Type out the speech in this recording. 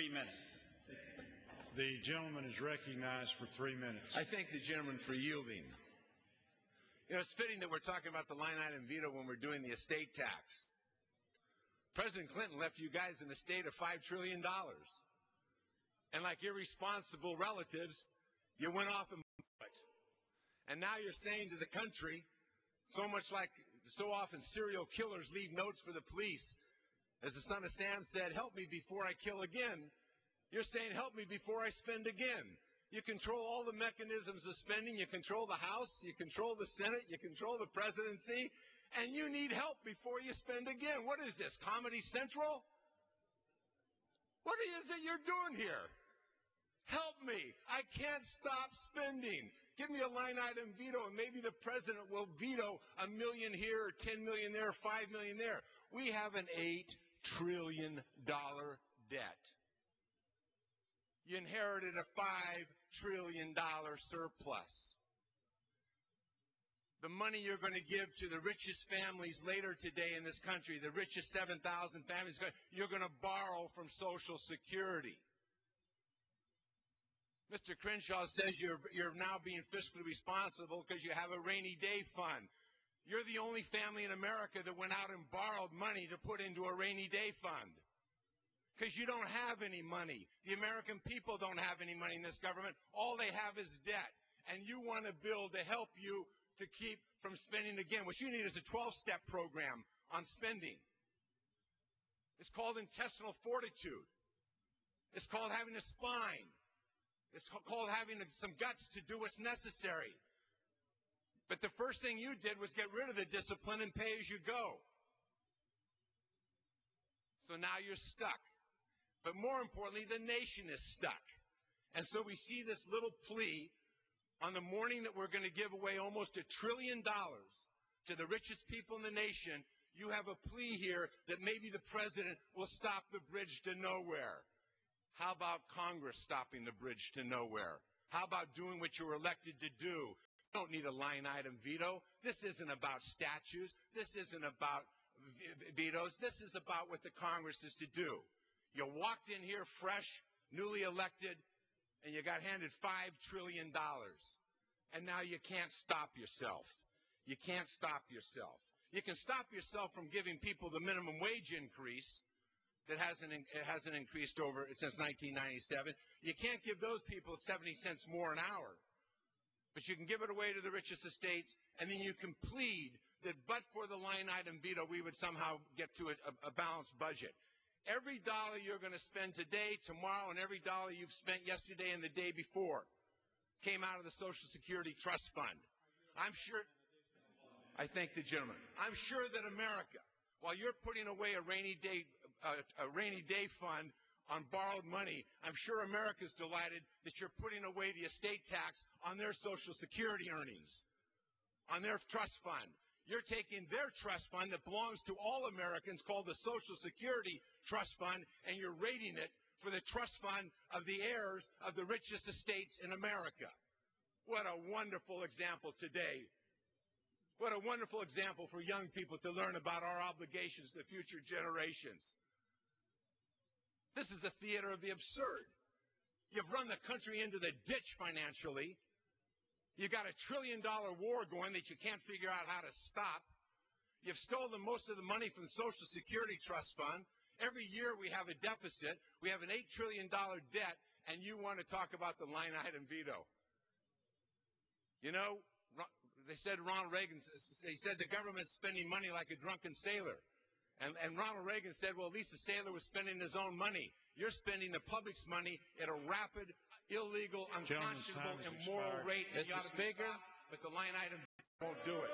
3 minutes. The gentleman is recognized for 3 minutes. I thank the gentleman for yielding. You know, it's fitting that we're talking about the line item veto when we're doing the estate tax. President Clinton left you guys an estate of $5 trillion. And like irresponsible relatives, you went off and blew it. And now you're saying to the country, so much like so often serial killers leave notes for the police, as the son of Sam said, help me before I kill again. You're saying, help me before I spend again. You control all the mechanisms of spending. You control the House. You control the Senate. You control the presidency. And you need help before you spend again. What is this, Comedy Central? What is it you're doing here? Help me. I can't stop spending. Give me a line item veto, and maybe the president will veto $1 million here or 10 million there, 5 million there. We have an $8 trillion debt. You inherited a $5 trillion surplus. The money you're going to give to the richest families later today in this country, the richest 7,000 families, you're going to borrow from Social Security. Mr. Crenshaw says you're now being fiscally responsible because you have a rainy day fund. You're the only family in America that went out and borrowed money to put into a rainy day fund. Because you don't have any money. The American people don't have any money in this government. All they have is debt. And you want to build to help you to keep from spending again. What you need is a 12-step program on spending. It's called intestinal fortitude. It's called having a spine. It's called having some guts to do what's necessary. But the first thing you did was get rid of the discipline and pay as you go. So now you're stuck. But more importantly, the nation is stuck. And so we see this little plea on the morning that we're going to give away almost $1 trillion to the richest people in the nation. You have a plea here that maybe the president will stop the bridge to nowhere. How about Congress stopping the bridge to nowhere? How about doing what you were elected to do? You don't need a line item veto. This isn't about statutes. This isn't about vetoes. This is about what the Congress is to do. You walked in here fresh, newly elected, and you got handed $5 trillion. And now you can't stop yourself. You can't stop yourself. You can stop yourself from giving people the minimum wage increase that hasn't increased since 1997. You can't give those people 70 cents more an hour. But you can give it away to the richest estates, and then you can plead that but for the line item veto, we would somehow get to a balanced budget. Every dollar you're going to spend today, tomorrow, and every dollar you've spent yesterday and the day before came out of the Social Security Trust Fund. I'm sure, I thank the gentleman, I'm sure that America, while you're putting away a rainy day fund on borrowed money, I'm sure America's delighted that you're putting away the estate tax on their Social Security earnings, on their trust fund. You're taking their trust fund that belongs to all Americans called the Social Security Trust Fund, and you're rating it for the trust fund of the heirs of the richest estates in America. What a wonderful example today. What a wonderful example for young people to learn about our obligations to future generations. This is a theater of the absurd. You've run the country into the ditch financially. You've got $1 trillion war going that you can't figure out how to stop. You've stolen most of the money from the Social Security Trust Fund. Every year we have a deficit. We have an $8 trillion debt, and you want to talk about the line item veto. You know, they said Ronald Reagan, they said the government's spending money like a drunken sailor. And Ronald Reagan said, well, at least the sailor was spending his own money. You're spending the public's money at a rapid, illegal, unconscionable, immoral rate. Mr. Speaker, but the line item won't do it.